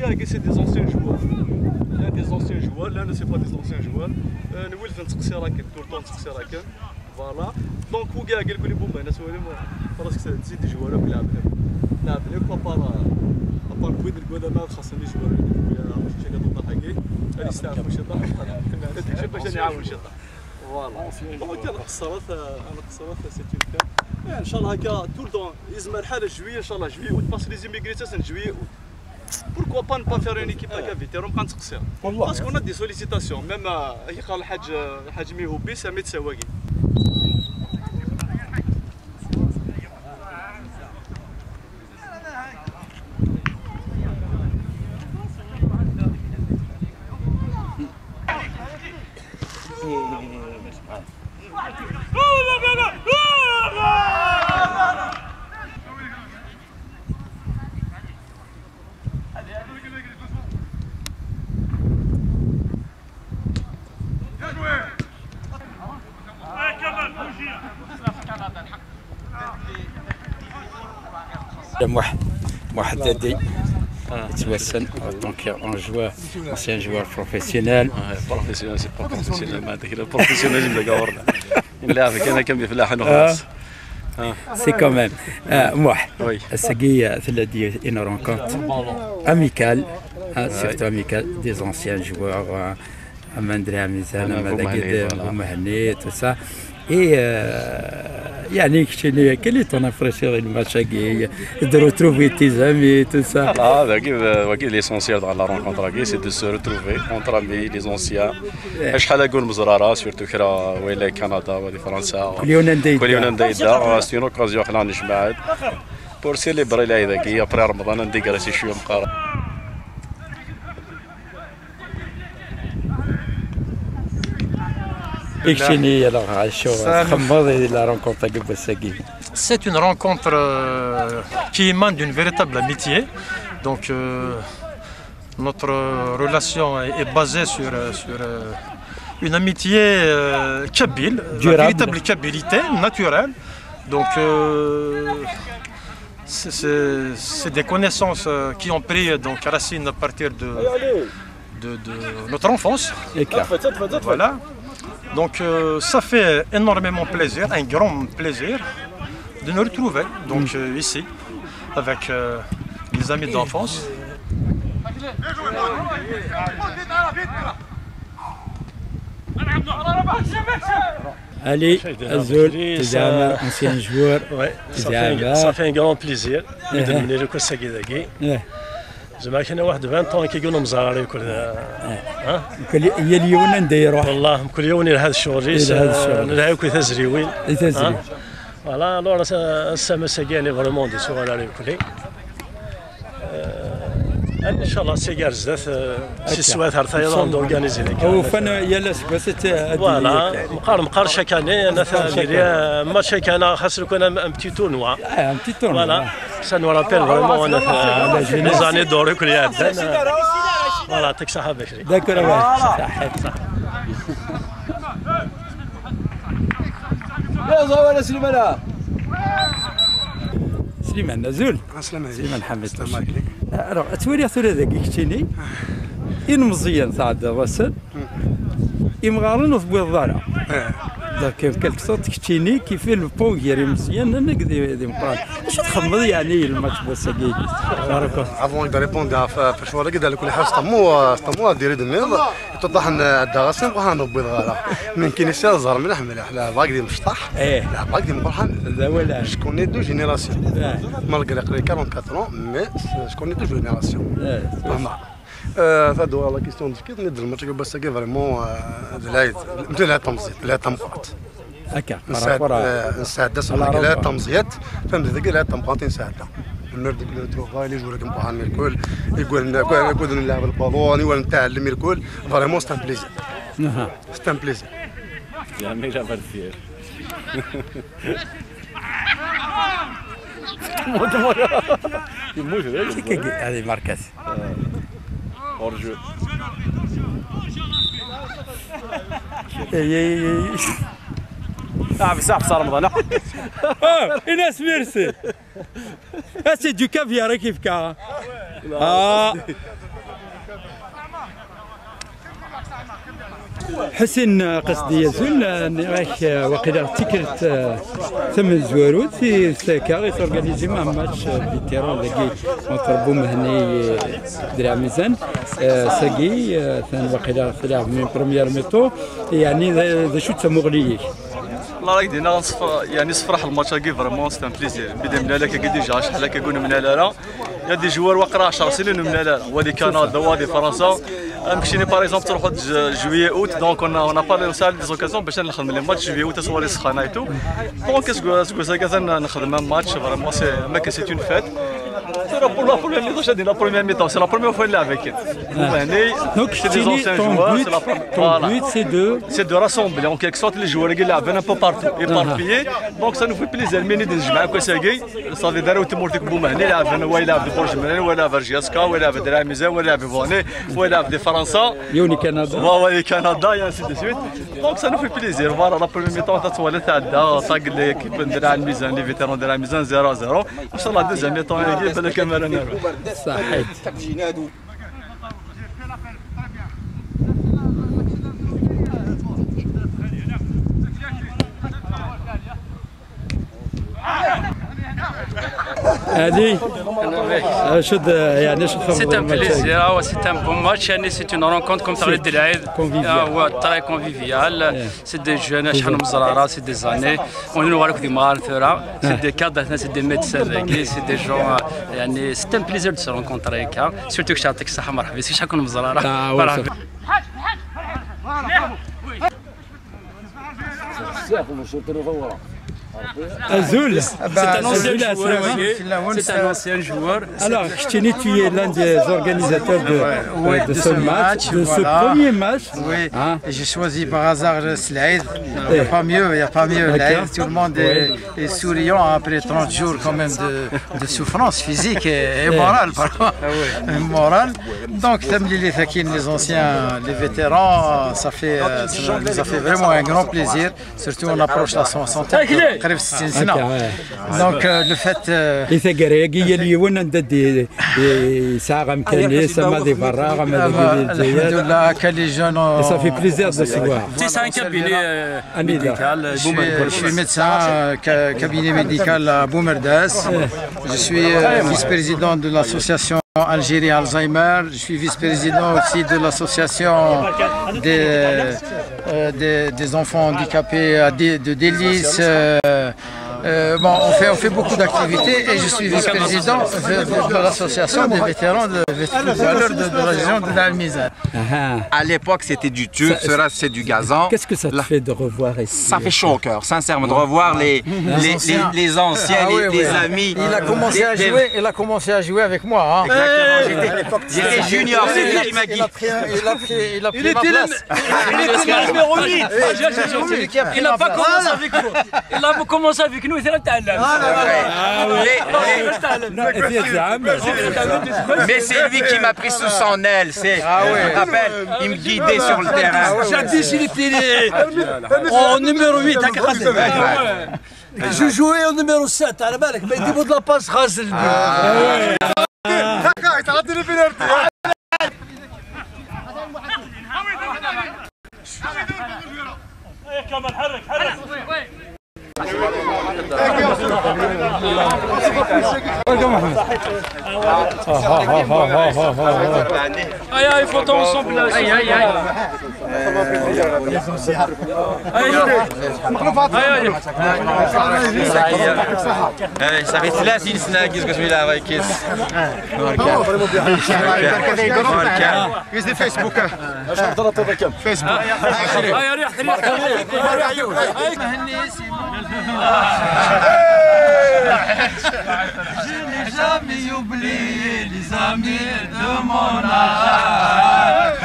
كاع سي دي زونسيان جوار، لا دي زونسيان جوار، لا سي با دي زونسيان جوار. نولف نتقصي راكن طول طون نتقصي راكن فوالا. دونك هو كاع قال لي بوم انا سولي خلاص تزيد جوار ولعب لعب لك بابار كويد الكودا ما خاصني جوار شي كذا ضحكي هذه استعرف واش يطلع هذيك شي باش نعاون شي فوالا. دونك انا قصرت سي تيل ان شاء الله هكا طول طون يزمر حاله جويه ان شاء الله جويه اوت باس لي زيميغري سن جويه اوت. Pourquoi pas ne pas faire une équipe avec vétéran quand c'est ça? Parce qu'on a des sollicitations, même quand le Hajj Mihoubi, ça met de Sawagi. Mohamed Dadi, Etouassen, en tant qu'un joueur, ancien joueur professionnel. Professionnel, c'est pas professionnel, mais le professionnalisme de Gaorna. Il est avec un qui fait la hanouras. C'est quand même. Moi, c'est une rencontre amicale, surtout amicale, des anciens joueurs, Amandré Amizan, Madagede, Mahane, tout ça. Et يعني quelle est ton impression du match de retrouver tes amis tout ça? L'essentiel dans la rencontre c'est de se retrouver entre amis, les anciens. شحال نقول مزراره سورتو كرا ولا كندا ولا فرنسا كل يوم نديدا سي اون اوكازيون خلينا نجمعات بور سيليبري لا هذاك ابري رمضان ندير شي شويه مقارنه. C'est une rencontre qui émane d'une véritable amitié. Donc notre relation est basée sur une amitié kabyle, une véritable kabylité naturelle. Donc c'est des connaissances qui ont pris donc racine à partir de notre enfance. Voilà. Donc ça fait énormément plaisir, un grand plaisir de nous retrouver donc ici avec les amis d'enfance. Allez, Azul, ancien joueur. Ça fait un grand plaisir de mener le Kossagidagi. زعما كاين واحد 20 طون كيقولوا مزاري كل هي اليوم نديروح والله كل يوم هذا الشغل نلعب كي تزريوين فوالا الوغ السما ساكاني فريمون دي سوغ على كلي ان شاء الله سيجار زدات سي سوات هرثايا دورغانيزي لك او فن يلا سكوست فوالا مقار شاك اني انا ثاني ما شاك انا خاص يكون ان بتي تورنوا ان بتي تورنوا فوالا سا نو رابيل فريمون انا لي زاني دوري كل يوم فوالا يعطيك الصحه بشري داكور صحيت يا زوال سليمان سليمان نزول سليمان حمد alors تولي ذاك كتيني إن مزيان صعد الرسل إمغارن وثبوي الضارة ذاك كلك صوت كتيني كيف البوغير مزيان أنا كذي مقران اش تخمض يعني الماتش بوساكي افون دو ريبوند في شوارع كذا لكل حاجه طمو ديري دميض توضح ان الدغاسين بغا نضبي الغاله من كاين سي الزهر مليح لا باقي مشطح لا باقي مقرحان زاولا شكون دو جينيراسيون مالغري قري 44 مي شكون دو جينيراسيون فهادو لا كيستيون كيف ندير الماتش بوساكي فريمون العيد مثل لا تمزيد لا تمقات هكا نساعد لا تمزيات فهمت ذاك لا تمقات نساعدها نرد نتروفا لي جور كنبقى عامل الكل يقول نلعب البالون ولا نتعلم الكل فريمون سي ان بليزير سي ان بليزير يا مي لا بارفير يموت هذه ماركاس اورجو صاحب صار رمضان الناس ميرسي سي دو كافيار كيف كا حسين قصدي يزول راك وقيلا تكرت ثمن زواروت في ساكا تورغانيزي مع ماتش فيتيرون ذاكي مطربو مهني درع ميزان ساكي ثان وقيلا تلعب من بروميير ميتو يعني ذا شو تسمغليك الله راك دينا يعني صفرح الماتش هاكي فريمون سي ان بليزير بدا من هنا كي ديجا شحال كيقولوا من هنا يا دي جوار واقرا 10 سنين من هنا وادي كندا وادي فرنسا مشيني باغ اكزومبل تروحوا جويي اوت دونك اون با لي سال دي زوكازيون باش نخدم لي ماتش جويي اوت سوا لي سخانه ايتو دونك اسكو ساكا نخدم ماتش فريمون سي ماك سي اون فيت pour la première mi-temps, j'ai dit la première mi-temps, c'est la première fois qu'il est avec elle. Donc, c'est des anciens joueurs, ton but c'est de rassembler en quelque sorte les joueurs qui sont un peu partout, éparpillés. Donc ça nous fait plaisir. Mais nous disons, ça veut dire que tout le monde est bon. Il y a des Borjmani, il y a des Giaska, il y a des Ramizé, il y a des Vonné, il y a des Français, il y a des Canada, et ainsi de suite. Donc ça nous fait plaisir. Voilà, la première mi-temps, ça va être l'équipe de la Ramizé, les vétérans de la Ramizé 0-0. Sur la deuxième mi-temps, il y a الكاميرا نروح صحيت هذه شد يعني شوف سي ان بليزير سي ان بون ماتش يعني سي اون رونكونت كوم تاع الدراعي هو تراي كونفيفيال سي دي جون شحال من زراره سي دي زاني ونوريك دي مارثورا سي دي كادر سي دي ميدسان سي دي جون يعني سي ان بليزير دو سو رونكونتري كا سورتو كش يعطيك الصحه مرحبا بك شحال كون من زراره مرحبا Azul, c'est un ancien joueur. Alors, Chtini, tu es l'un des organisateurs de ce match, de ce premier match. Oui, j'ai choisi par hasard Slaïd. Il n'y a pas mieux, tout le monde est souriant après 30 jours quand même de souffrance physique et morale. Morale. Donc, les anciens, les vétérans, ça nous a fait vraiment un grand plaisir. Surtout, on approche la 60e. Donc le fait ça fait plaisir de se voir. C'est un cabinet médical. Je suis médecin, cabinet médical à Boumerdas. Je suis vice-président de l'association Algérie Alzheimer. Je suis vice-président aussi de l'association des enfants handicapés de Délice. Bon, on fait beaucoup d'activités et je suis vice-président de l'association des vétérans de la région de l'Almizan. À l'époque, c'était du turc, cela c'est du gazan. Qu'est-ce que ça te fait de revoir ici? Ça fait chaud au cœur, sincèrement, de revoir les anciens, les amis. Il a commencé à jouer avec moi. Hein. Exactement, j'étais junior, c'est lui qui m'a dit. Il a pris ma place. Il était le numéro 8. Il n'a pas commencé avec nous. Il a commencé avec nous. Mais c'est lui qui m'a pris sous son aile. Je me rappelle, il me guidait sur le terrain. Jadis, il était en numéro 8. Je jouais au numéro 7. Mais il dit de la passe, كمان حرك aïe, il faut tomber ensemble là. Aïe. Ça fait 30 سنة كيس قسمي لا راي كيس كيس دي فيسبوك فيسبوك Je n'ai jamais oublié les amis de mon âge.